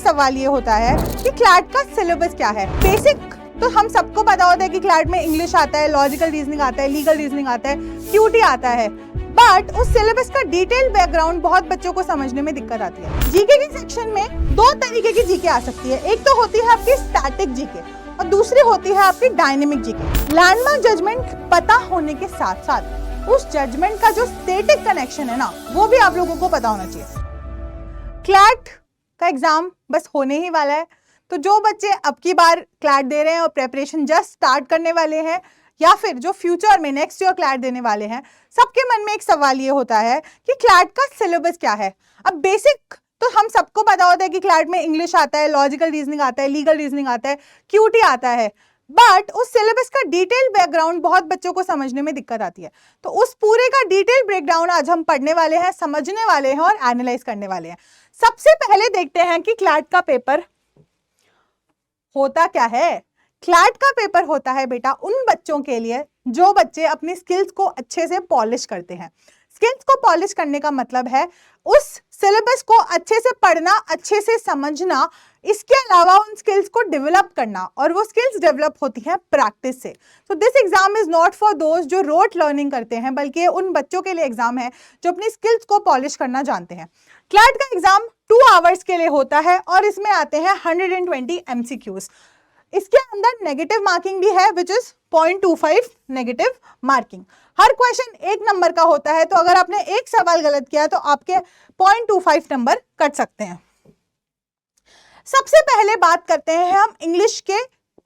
सवाल ये होता है कि क्लैट का सिलेबस क्या है। बेसिक तो हम सबको पता होता है कि क्लैट में इंग्लिश आता है, लॉजिकल रीजनिंग आता है, लीगल रीजनिंग आता है, क्यूटी आता है, बट उस सिलेबस का डिटेल बैकग्राउंड बहुत बच्चों को समझने में दिक्कत आती है। जीके के सेक्शन में दो तरीके की जीके आ सकती है। एक तो होती है आपकी स्टैटिक जीके और दूसरी होती है आपकी डायनेमिक जीके। लैंडमार्क जजमेंट पता होने के साथ साथ उस जजमेंट का जो स्टैटिक कनेक्शन है ना, वो भी आप लोगों को पता होना चाहिए। क्लैट का एग्जाम बस होने ही वाला है, तो जो बच्चे अब की बार क्लैट दे रहे हैं और प्रेपरेशन जस्ट स्टार्ट करने वाले हैं या फिर जो फ्यूचर में नेक्स्ट ईयर क्लैट देने वाले हैं, सबके मन में एक सवाल ये होता है कि क्लैट का सिलेबस क्या है। अब बेसिक तो हम सबको पता होता है कि क्लैट में इंग्लिश आता है, लॉजिकल रीजनिंग आता है, लीगल रीजनिंग आता है, क्यूटी आता है, बट उस सिलेबस का डिटेल बैकग्राउंड बहुत बच्चों को समझने में दिक्कत आती है। तो उस पूरे का डिटेल ब्रेकडाउन आज हम पढ़ने वाले हैं, समझने वाले हैं और एनालाइज करने वाले हैं। सबसे पहले देखते हैं कि क्लैट का पेपर होता क्या है। क्लैट का पेपर होता है बेटा उन बच्चों के लिए जो बच्चे अपनी स्किल्स को अच्छे से पॉलिश करते हैं। स्किल्स को पॉलिश करने का मतलब है उस सिलेबस को अच्छे से पढ़ना, अच्छे से समझना, इसके अलावा उन स्किल्स को डेवलप करना, और वो स्किल्स डेवलप होती हैं प्रैक्टिस से। तो this exam is not for those जो रोट लर्निंग करते हैं, बल्कि उन बच्चों के लिए एग्जाम है जो अपनी स्किल्स को पॉलिश करना जानते हैं। क्लैट का एग्जाम 2 आवर्स के लिए होता है और इसमें आते हैं 120 MCQs। इसके अंदर नेगेटिव मार्किंग भी है, which is 0.25 negative marking. Her question 1 number का होता है, तो अगर आपने एक सवाल गलत किया तो आपके 0.25 नंबर कट सकते हैं। सबसे पहले बात करते हैं हम इंग्लिश के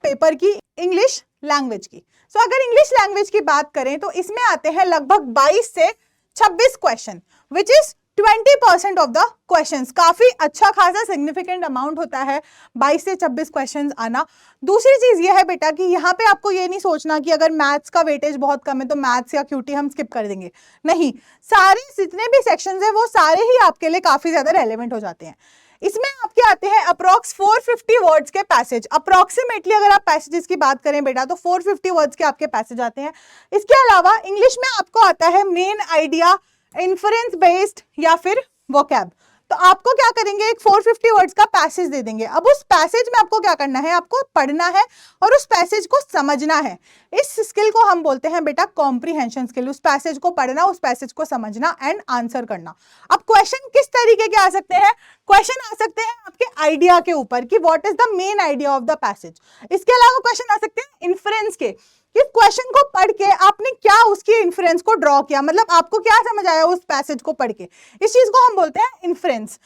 पेपर की, इंग्लिश लैंग्वेज की। सो अगर इंग्लिश लैंग्वेज की बात करें तो इसमें आते हैं लगभग 22 से 26 question, which is 20% of the questions. काफी अच्छा खासा सिग्निफिकेंट अमाउंट होता है 22 से 26 क्वेश्चंस आना। दूसरी चीज ये है बेटा कि यहाँ पे आपको ये नहीं सोचना कि अगर मैथ्स का वेटेज बहुत कम है तो मैथ्स या क्यूटी हम स्किप कर देंगे, नहीं, सारे जितने भी सेक्शंस हैं वो सारे ही आपके लिए काफी ज्यादा रेलेवेंट हो जाते हैं। इसमें आपके आते हैं अप्रॉक्स 450 वर्ड्स के पैसेज। अप्रॉक्सीमेटली अगर आप पैसेजेस की बात करें बेटा तो 450 वर्ड्स के आपके पैसेज आते हैं। इसके अलावा इंग्लिश में आपको आता है मेन आइडिया, इन्फरेंस बेस्ड या फिर वोकैब। तो आपको क्या करेंगे, एक 450 वर्ड्स का पैसेज दे देंगे। अब उस पैसेज में आपको क्या करना है, आपको पढ़ना है और उस पैसेज को समझना है। इस स्किल को हम बोलते हैं बेटा कॉम्प्रीहेंशन स्किल। उस पैसेज को पढ़ना, उस पैसेज को समझना एंड आंसर करना। अब क्वेश्चन किस तरीके के आ सकते हैं, क्वेश्चन आ सकते हैं आपके आइडिया के ऊपर कि what is the main idea of the passage. इसके अलावा क्वेश्चन आ सकते हैं इन्फ्रेंस के, कि क्वेश्चन को पढ़ के आपने क्या उसकी इन्फ्रेंस को ड्रॉ किया, मतलब आपको क्या समझ आया उस पैसेज को पढ़ के, इस चीज को हम बोलते हैं इन्फ्रेंस।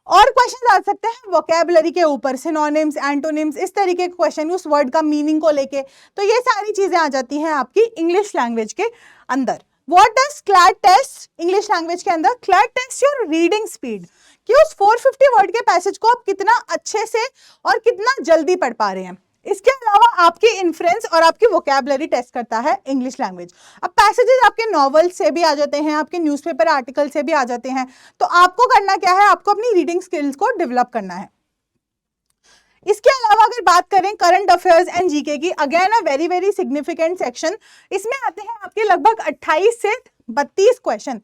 और क्वेश्चन आ सकते हैं वोकैबुलरी के ऊपर, सिनोनिम्स, एंटोनिम्स, इस तरीके के क्वेश्चन उस वर्ड का मीनिंग को लेके। तो ये सारी चीजें आ जाती हैं आपकी इंग्लिश लैंग्वेज के अंदर। What does CLAT test English language के अंदर? CLAT test your reading speed, कि उस 450 वर्ड के पैसेज को आप कितना अच्छे से और कितना जल्दी पढ़ पा रहे हैं। इसके अलावा आपकी इन्फ्रेंस और आपकी वोकैबुलरी टेस्ट करता है इंग्लिश लैंग्वेज। अब पैसेजेस आपके नॉवल से भी आ जाते हैं, आपके न्यूज़पेपर आर्टिकल से भी आ जाते हैं। तो आपको करना क्या है, आपको अपनी रीडिंग स्किल्स को डेवलप करना है। इसके अलावा अगर बात करें करंट अफेयर्स एंड जीके की, again a very very significant section. इसमें आते हैं आपके लगभग 28 से 32 क्वेश्चन।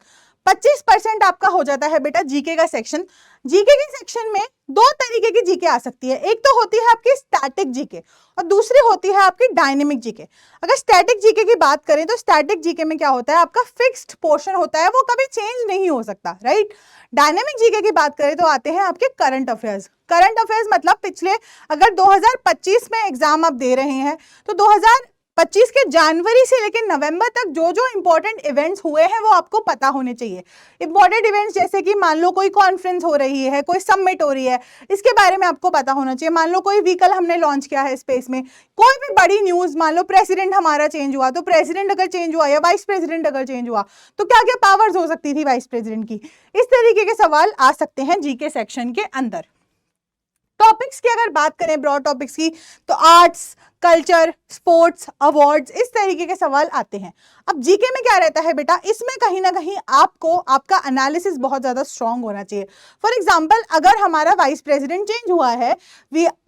25% आपका हो जाता है बेटा जीके का सेक्शन। जीके के सेक्शन में 2 तरीके की जीके आ सकती है। एक तो होती है आपकी स्टैटिक जीके और दूसरी होती है आपकी डायनेमिक जीके। अगर स्टैटिक जीके की बात करें तो स्टैटिक जीके में क्या होता है, आपका फिक्स्ड पोर्शन होता है, वो कभी चेंज नहीं हो सकता, राइट। डायनेमिक जीके की बात करें तो आते हैं आपके करंट अफेयर्स। करंट अफेयर्स मतलब पिछले, अगर 2025 में एग्जाम आप दे रहे हैं तो 2025 के जनवरी से लेकर नवंबर तक जो जो इंपॉर्टेंट इवेंट्स हुए हैं वो आपको पता होने चाहिए। इंपॉर्टेंट इवेंट्स जैसे कि मान लो कोई कॉन्फ्रेंस हो रही है, कोई समिट हो रही है, इसके बारे में आपको पता होना चाहिए। मान लो कोई व्हीकल हमने लॉन्च किया है स्पेस में, कोई भी बड़ी न्यूज, मान लो प्रेसिडेंट हमारा चेंज हुआ, तो प्रेसिडेंट अगर चेंज हुआ या वाइस प्रेसिडेंट अगर चेंज हुआ तो क्या क्या पावर्स हो सकती थी वाइस प्रेसिडेंट की। इस तरीके के सवाल आ सकते हैं जीके सेक्शन के अंदर। टॉपिक्स की अगर बात करें, ब्रॉड टॉपिक्स की, तो आर्ट्स, कल्चर, स्पोर्ट्स, अवार्ड्स, इस तरीके के सवाल आते हैं। अब जीके में क्या रहता है बेटा, इसमें कहीं ना कहीं आपको आपका एनालिसिस बहुत ज्यादा स्ट्रांग होना चाहिए। फॉर एग्जांपल, अगर हमारा वाइस प्रेसिडेंट चेंज हुआ है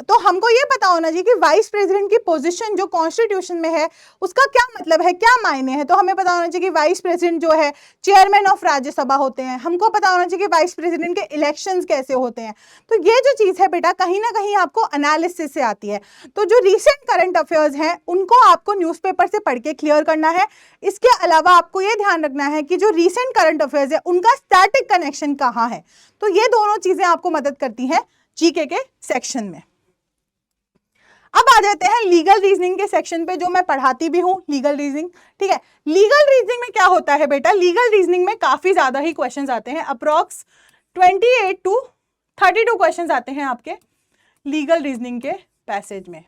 तो हमको ये पता होना चाहिए कि वाइस प्रेसिडेंट की पोजीशन जो कॉन्स्टिट्यूशन में है उसका क्या मतलब है, क्या मायने हैं। तो हमें पता होना चाहिए कि वाइस प्रेसिडेंट जो है चेयरमैन ऑफ राज्यसभा होते हैं, हमको पता होना चाहिए कि वाइस प्रेसिडेंट के इलेक्शंस कैसे होते हैं। तो ये जो चीज है बेटा कहीं ना कहीं आपको एनालिसिस से आती है। तो जो रिसेंट करंट अफेयर्स हैं उनको आपको न्यूज़पेपर से पढ़ के क्लियर करना है। इसके अलावा आपको ये ध्यान रखना है कि जो रीसेंट करंट अफेयर्स है उनका स्टैटिक कनेक्शन कहाँ है। तो ये दोनों चीजें आपको मदद करती हैं जीके के सेक्शन में। अब आ जाते हैं लीगल रीजनिंग के सेक्शन पे, जो मैं पढ़ाती भी हूं, लीगल रीजनिंग। ठीक है, लीगल रीजनिंग में क्या होता है बेटा, लीगल रीजनिंग में काफी ज्यादा ही क्वेश्चंस आते हैं, अप्रॉक्स 28 to 32 क्वेश्चंस आते हैं आपके लीगल रीजनिंग के पैसेज में।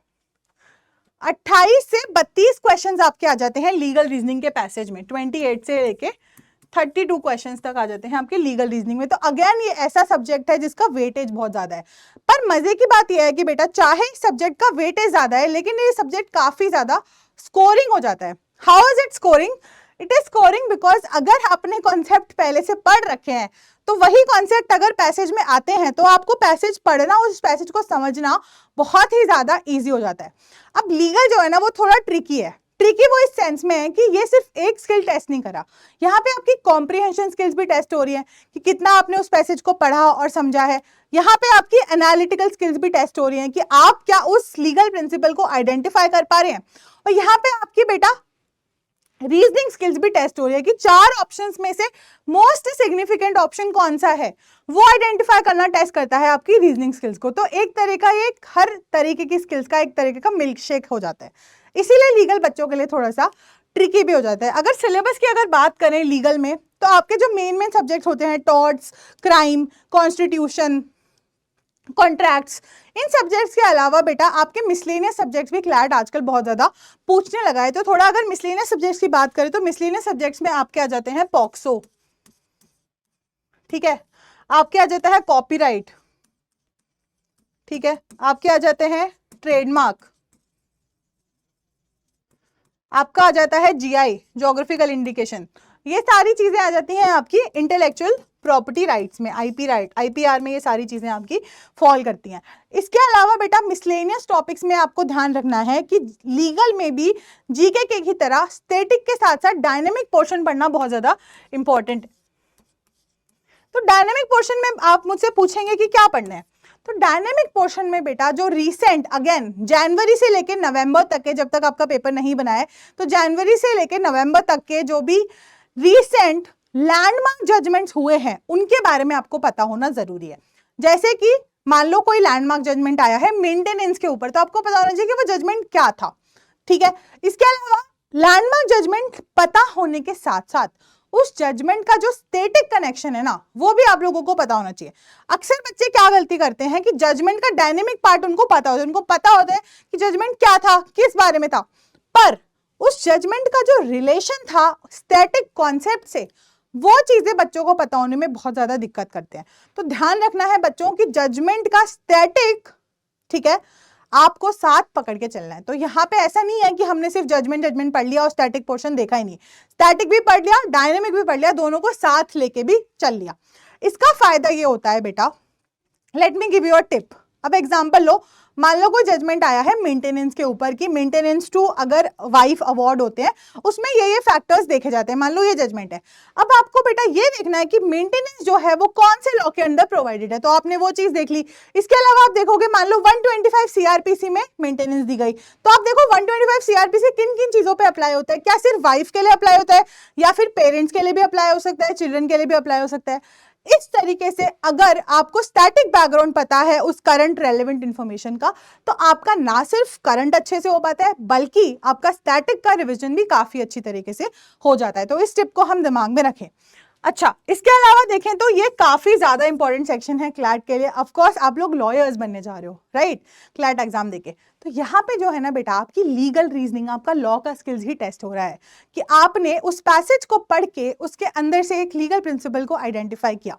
28 से 32 क्वेश्चंस आपके आ जाते हैं लीगल रीजनिंग के पैसेज में, 28 से लेके 32 क्वेश्चंस तक आ जाते हैं आपके लीगल रीजनिंग में। तो अगेन ये ऐसा सब्जेक्ट है जिसका वेटेज बहुत ज्यादा है। पर मजे की बात यह है कि बेटा चाहे इस सब्जेक्ट का वेटेज ज्यादा है लेकिन ये सब्जेक्ट काफी ज्यादा स्कोरिंग हो जाता है। How is it scoring? It is scoring because अगर आपने कॉन्सेप्ट पहले से पढ़ रखे हैं तो वही कॉन्सेप्ट अगर पैसेज में आते हैं तो आपको पैसेज पढ़ना और उस पैसेज को समझना बहुत ही ज्यादा ईजी हो जाता है। अब लीगल जो है ना वो थोड़ा ट्रिकी है। ट्रिकी वो इस सेंस में है कि ये सिर्फ एक स्किल टेस्ट नहीं करा, यहाँ पे आपकी कॉम्प्रिहेंशन स्किल्स भी टेस्ट हो रही है कि कितना आपने उस पैसेज को पढ़ा और समझा है। यहाँ पे आपकी एनालिटिकल स्किल्स भी टेस्ट हो रही हैं कि आप क्या उस लीगल प्रिंसिपल को आइडेंटिफाई कर पा रहे हैं। और यहाँ पे आपकी बेटा रीजनिंग स्किल्स भी टेस्ट हो रही है कि 4 ऑप्शंस में से मोस्ट सिग्निफिकेंट ऑप्शन कौन सा है वो आइडेंटिफाई करना टेस्ट करता है आपकी रीजनिंग स्किल्स को। तो एक तरह का ये हर तरीके की स्किल्स का एक तरीके का मिल्क शेक हो जाता है, इसीलिए लीगल बच्चों के लिए थोड़ा सा ट्रिकी भी हो जाता है। अगर सिलेबस की अगर बात करें लीगल में तो आपके जो मेन सब्जेक्ट्स होते हैं टॉर्ट्स, क्राइम, कॉन्स्टिट्यूशन, कॉन्ट्रैक्ट्स, इन सब्जेक्ट्स के अलावा बेटा आपके मिसलेनियस सब्जेक्ट्स भी क्लैट आजकल बहुत ज्यादा पूछने लगा है। तो थोड़ा अगर मिसलेनियस सब्जेक्ट्स की बात करें तो मिसलेनियस सब्जेक्ट्स में आपके आ जाते हैं पॉक्सो, ठीक है, आपके आ जाता है कॉपीराइट, ठीक है, आपके आ जाते हैं ट्रेडमार्क, आपका आ जाता है जीआई, ज्योग्राफिकल इंडिकेशन। ये सारी चीजें आ जाती हैं आपकी इंटेलेक्चुअल प्रॉपर्टी राइट्स में, आईपी राइट, आईपीआर में ये सारी चीजें आपकी फॉल करती हैं। इसके अलावा बेटा मिसलेनियस टॉपिक्स में आपको ध्यान रखना है कि लीगल में भी जीके के की तरह स्टैटिक के साथ साथ डायनेमिक पोर्शन पढ़ना बहुत ज्यादा इंपॉर्टेंट है। तो डायनेमिक पोर्शन में आप मुझसे पूछेंगे कि क्या पढ़ना है, तो डायनेमिक पोर्शन में बेटा जो रीसेंट अगेन जनवरी से लेकर नवंबर तक के, जब तक आपका पेपर नहीं बना है तो जनवरी से लेकर नवंबर तक के जो भी रीसेंट लैंडमार्क जजमेंट्स हुए हैं उनके बारे में आपको पता होना जरूरी है। जैसे कि मान लो कोई लैंडमार्क जजमेंट आया है मेंटेनेंस के ऊपर, तो आपको पता होना चाहिए कि वो जजमेंट क्या था, ठीक है। इसके अलावा लैंडमार्क जजमेंट पता होने के साथ साथ उस जजमेंट का जो स्टैटिक कनेक्शन है ना वो भी आप लोगों को पता होना चाहिए। अक्सर बच्चे क्या गलती करते हैं कि जजमेंट का डायनेमिक पार्ट उनको पता होता है, उनको पता होता है कि जजमेंट क्या था, किस बारे में था, पर उस जजमेंट का जो रिलेशन था स्टैटिक कॉन्सेप्ट से वो चीजें बच्चों को पता होने में बहुत ज्यादा दिक्कत करते हैं। तो ध्यान रखना है बच्चों की जजमेंट का स्टैटिक, ठीक है, आपको साथ पकड़ के चलना है। तो यहाँ पे ऐसा नहीं है कि हमने सिर्फ जजमेंट पढ़ लिया और स्टैटिक पोर्शन देखा ही नहीं, स्टैटिक भी पढ़ लिया, डायनेमिक भी पढ़ लिया, दोनों को साथ लेके भी चल लिया। इसका फायदा ये होता है बेटा, let me give you a tip. अब एग्जांपल लो, मान लो कोई जजमेंट आया है मेंटेनेंस के ऊपर कि मेंटेनेंस टू अगर वाइफ अवार्ड होते हैं उसमें ये फैक्टर्स देखे जाते हैं, मान लो ये जजमेंट है। अब आपको बेटा ये देखना है कि मेंटेनेंस जो है वो कौन से लॉ के अंडर प्रोवाइडेड है, तो आपने वो चीज देख ली। इसके अलावा आप देखोगे मान लो 125 सीआरपीसी में मेंटेनेंस दी गई, तो आप देखो 125 सीआरपीसी किन किन चीजों पे अप्लाई होता है, क्या सिर्फ वाइफ के लिए अप्लाई होता है या फिर पेरेंट्स के लिए भी अप्लाई हो सकता है, चिल्ड्रन के लिए भी अप्लाई हो सकता है। इस तरीके से अगर आपको स्टैटिक बैकग्राउंड पता है उस करंट रेलेवेंट इंफॉर्मेशन का, तो आपका ना सिर्फ करंट अच्छे से हो पाता है बल्कि आपका स्टैटिक का रिवीजन भी काफी अच्छी तरीके से हो जाता है। तो इस टिप को हम दिमाग में रखें। अच्छा, इसके अलावा देखें तो ये काफी ज्यादा इंपॉर्टेंट सेक्शन है क्लैट के लिए। ऑफ कोर्स आप लोग लॉयर्स बनने जा रहे हो, राइट, क्लैट एग्जाम देके, तो यहाँ पे जो है ना बेटा आपकी लीगल रीजनिंग, आपका लॉ का स्किल्स ही टेस्ट हो रहा है कि आपने उस पैसेज को पढ़ के उसके अंदर से एक लीगल प्रिंसिपल को आइडेंटिफाई किया।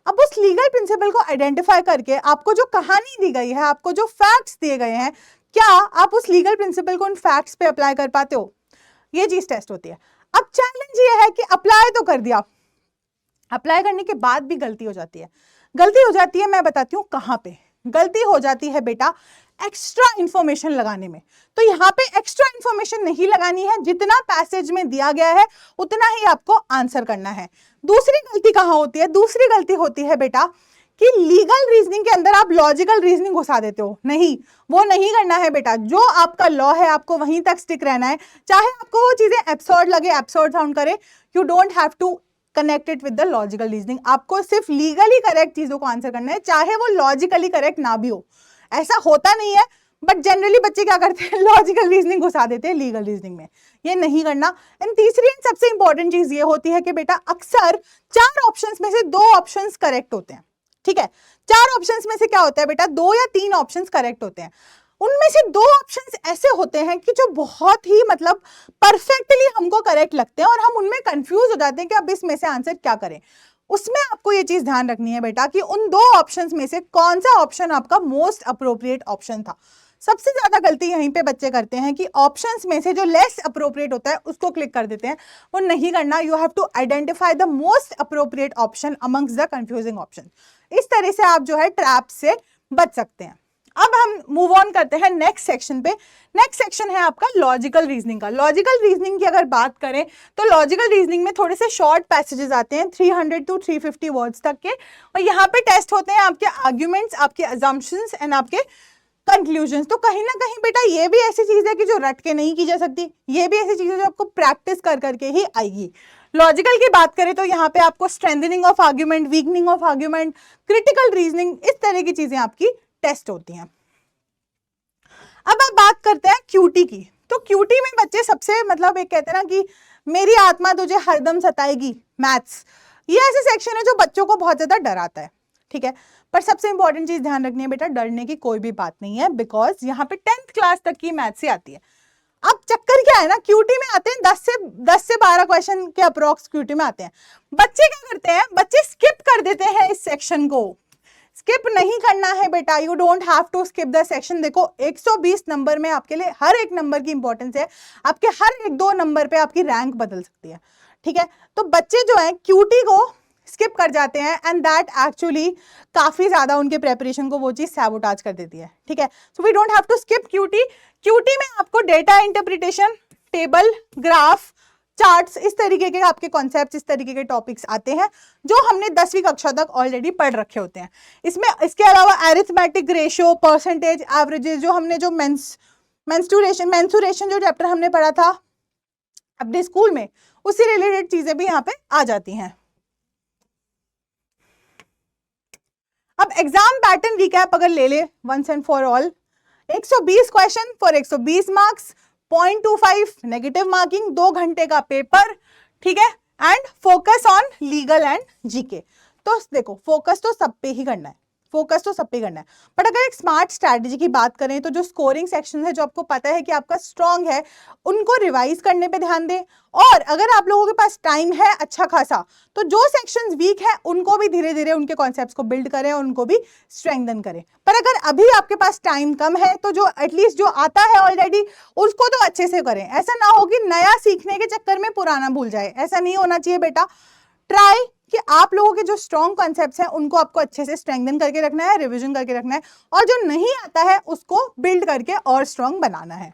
अब उस लीगल प्रिंसिपल को आइडेंटिफाई करके आपको जो कहानी दी गई है, आपको जो फैक्ट्स दिए गए हैं, क्या आप उस लीगल प्रिंसिपल को उन फैक्ट्स पे अप्लाई कर पाते हो, ये चीज टेस्ट होती है। अब चैलेंज ये है कि अप्लाई तो कर दिया, अप्लाई करने के बाद भी गलती हो जाती है। गलती हो जाती है, मैं बताती हूँ कहाँ पे गलती हो जाती है बेटा, एक्स्ट्रा इंफॉर्मेशन लगाने में। तो यहाँ पे एक्स्ट्रा इंफॉर्मेशन नहीं लगानी है, जितना पैसेज में दिया गया है उतना ही आपको आंसर करना है। दूसरी गलती कहाँ होती है, दूसरी गलती होती है बेटा कि लीगल रीजनिंग के अंदर आप लॉजिकल रीजनिंग घुसा देते हो। नहीं, वो नहीं करना है बेटा। जो आपका लॉ है आपको वहीं तक स्टिक रहना है, चाहे आपको वो चीजें एब्सर्ड लगे, एब्सर्ड साउंड करे, you don't have to connected with the logical reasoning. आपको सिर्फ लीगली करेक्ट चीजों को आंसर करना है, चाहे वो लॉजिकली करेक्ट ना भी हो। ऐसा होता नहीं है, बट जनरली बच्चे क्या करते हैं, लॉजिकल रीजनिंग घुसा देते हैं लीगल रीजनिंग में। ये नहीं करना। एंड तीसरी एंड सबसे इंपॉर्टेंट चीज ये होती है कि बेटा अक्सर 4 ऑप्शंस में से 2 ऑप्शंस करेक्ट होते हैं। ठीक है, 4 ऑप्शंस में से क्या होता है बेटा, 2 या 3 ऑप्शंस करेक्ट होते हैं। उनमें से 2 ऑप्शंस ऐसे होते हैं कि जो बहुत ही मतलब परफेक्टली हमको करेक्ट लगते हैं और हम उनमें कंफ्यूज हो जाते हैं कि अब इसमें से आंसर क्या करें। उसमें आपको ये चीज ध्यान रखनी है बेटा कि उन 2 ऑप्शंस में से कौन सा ऑप्शन आपका मोस्ट अप्रोप्रिएट ऑप्शन था। सबसे ज्यादा गलती यहीं पे बच्चे करते हैं कि ऑप्शंस में से जो लेस अप्रोप्रिएट होता है उसको क्लिक कर देते हैं। वो नहीं करना। You have to identify the most appropriate option amongst the confusing option. इस तरह से आप जो है ट्रैप से बच सकते हैं। अब हम मूव ऑन करते हैं नेक्स्ट सेक्शन पे। नेक्स्ट सेक्शन है आपका लॉजिकल रीजनिंग का। लॉजिकल रीजनिंग की अगर बात करें तो लॉजिकल रीजनिंग में थोड़े से शॉर्ट पैसेजेस आते हैं 300 to 350 वर्ड्स तक के, और यहाँ पे टेस्ट होते हैं आपके आर्ग्यूमेंट्स, आपके अजम्पशंस एंड आपके कंक्लूजन्स। तो कहीं ना कहीं बेटा ये भी ऐसी चीज है कि जो रट के नहीं की जा सकती, ये भी ऐसी चीज है जो आपको प्रैक्टिस कर करके ही आएगी। लॉजिकल की बात करें तो यहाँ पे आपको strengthening of argument, weakening of argument, critical reasoning, इस तरह की चीजें आपकी टेस्ट होती हैं। अब आप बात करते हैं क्यूटी की। तो क्यूटी में बच्चे सबसे मतलब एक कहते हैं ना कि मेरी आत्मा तुझे हरदम सताएगी, मैथ्स, ये ऐसे सेक्शन है जो बच्चों को बहुत ज्यादा डराता है। ठीक है, पर सबसे इंपॉर्टेंट चीज ध्यान रखनी है बेटा, डरने की कोई भी बात नहीं है, बिकॉज यहाँ पे 10th क्लास तक की मैथ्स से आती है। अब चक्कर क्या है ना, क्यूटी में आते हैं 10 से 12 क्वेश्चन के अप्रोक्स क्यूटी में आते हैं। बच्चे क्या करते हैं, बच्चे स्किप कर देते हैं इस सेक्शन को। स्किप नहीं करना है बेटा, you don't have to skip the section. देखो 120 नंबर में आपके लिए हर एक नंबर की इंपॉर्टेंस है, आपके हर एक 2 नंबर पे आपकी रैंक बदल सकती है। ठीक है, तो बच्चे जो है क्यूटी को स्किप कर जाते हैं एंड दैट एक्चुअली काफी ज्यादा उनके प्रेपरेशन को वो चीज सैबोटाज कर देती है। ठीक है, so we don't have to skip QT. QT में आपको data interpretation, table, graph, charts, इस तरीके के आपके कॉन्सेप्ट्स, इस तरीके के टॉपिक्स आते हैं जो हमने 10वीं कक्षा तक ऑलरेडी पढ़ रखे होते हैं। इसमें इसके अलावा एरिथमेटिक, रेशियो, परसेंटेज, एवरेजेस, जो हमने जो मेंसुरेशन जो चैप्टर हमने पढ़ा था अपने स्कूल में, उससे रिलेटेड चीजें भी यहाँ पे आ जाती हैं। अब एग्जाम पैटर्न रिकैप अगर ले ले once and for all, 120 question for 120 marks, 0.25 negative marking, 2 घंटे का पेपर। ठीक है, and focus on legal and GK. तो देखो फोकस तो सब पे ही करना है, फोकस तो सब पे करना है, बट अगर एक स्मार्ट स्ट्रैटेजी की बात करें तो जो स्कोरिंग सेक्शन है जो आपको पता है कि आपका स्ट्रांग है, उनको रिवाइज करने पे ध्यान दें। और अगर आप लोगों के पास टाइम है अच्छा खासा, तो जो सेक्शंस वीक है उनको भी धीरे धीरे उनके कॉन्सेप्ट्स को बिल्ड करें और उनको भी स्ट्रेंथन करें। पर अगर अभी आपके पास टाइम कम है तो जो एटलीस्ट जो आता है ऑलरेडी उसको तो अच्छे से करें। ऐसा ना हो कि नया सीखने के चक्कर में पुराना भूल जाए, ऐसा नहीं होना चाहिए बेटा। ट्राई कि आप लोगों के जो स्ट्रॉन्ग कॉन्सेप्ट्स हैं उनको आपको अच्छे से स्ट्रेंथन करके रखना है, रिवीजन करके रखना है, और जो नहीं आता है उसको बिल्ड करके और स्ट्रॉन्ग बनाना है।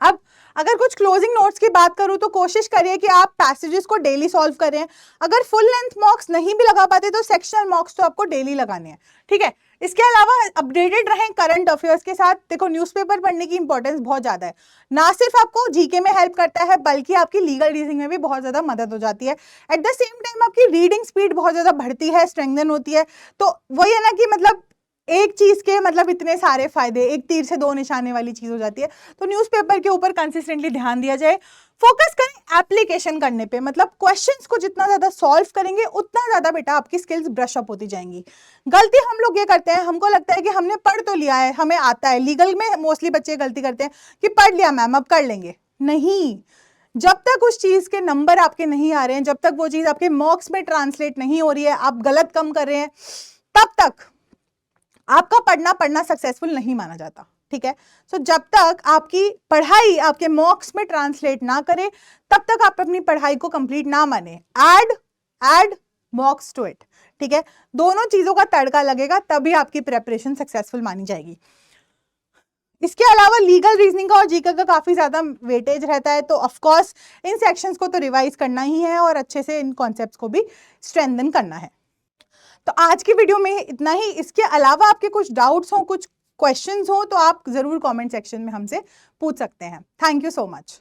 अब अगर कुछ क्लोजिंग नोट्स की बात करूं तो कोशिश करिए कि आप पैसेजेस को डेली सॉल्व करें। अगर फुल लेंथ मॉक्स नहीं भी लगा पाते तो सेक्शनल मॉक्स तो आपको डेली लगाने हैं। ठीक है, इसके अलावा अपडेटेड रहें करंट अफेयर्स के साथ। देखो न्यूज़पेपर पढ़ने की इंपॉर्टेंस बहुत ज्यादा है, ना सिर्फ आपको जीके में हेल्प करता है बल्कि आपकी लीगल रीजनिंग में भी बहुत ज्यादा मदद हो जाती है। एट द सेम टाइम आपकी रीडिंग स्पीड बहुत ज्यादा बढ़ती है, स्ट्रेंथन होती है। तो वही है ना कि मतलब एक चीज के मतलब इतने सारे फायदे, एक तीर से 2 निशाने वाली चीज हो जाती है। तो न्यूज़पेपर के ऊपर कंसिस्टेंटली ध्यान दिया जाए, फोकस करें एप्लीकेशन करने पे। मतलब क्वेश्चंस को जितना ज्यादा सॉल्व करेंगे उतना ज्यादा बेटा आपकी स्किल्स ब्रश अप होती जाएंगी। गलती हम लोग ये करते हैं, हमको लगता है कि हमने पढ़ तो लिया है, हमें आता है। लीगल में मोस्टली बच्चे गलती करते हैं कि पढ़ लिया मैम अब कर लेंगे। नहीं, जब तक उस चीज के नंबर आपके नहीं आ रहे हैं, जब तक वो चीज आपके मार्क्स में ट्रांसलेट नहीं हो रही है, आप गलत कम कर रहे हैं, तब तक आपका पढ़ना सक्सेसफुल नहीं माना जाता, ठीक है। सो जब तक आपकी पढ़ाई आपके मॉक्स में ट्रांसलेट ना करे, तब तक आप अपनी पढ़ाई को कंप्लीट ना माने। ऐड मॉक्स टू इट, ठीक है। दोनों चीजों का तड़का लगेगा, तभी आपकी प्रेपरेशन सक्सेसफुल मानी जाएगी। इसके अलावा लीगल रीजनिंग का और जीके का काफी ज्यादा वेटेज रहता है, तो ऑफ कोर्स इन सेक्शंस को तो रिवाइज करना ही है और अच्छे से इन कॉन्सेप्ट्स को भी स्ट्रेंथन करना है। तो आज की वीडियो में इतना ही। इसके अलावा आपके कुछ डाउट्स हो, कुछ क्वेश्चंस हो, तो आप जरूर कमेंट सेक्शन में हमसे पूछ सकते हैं। Thank you so much.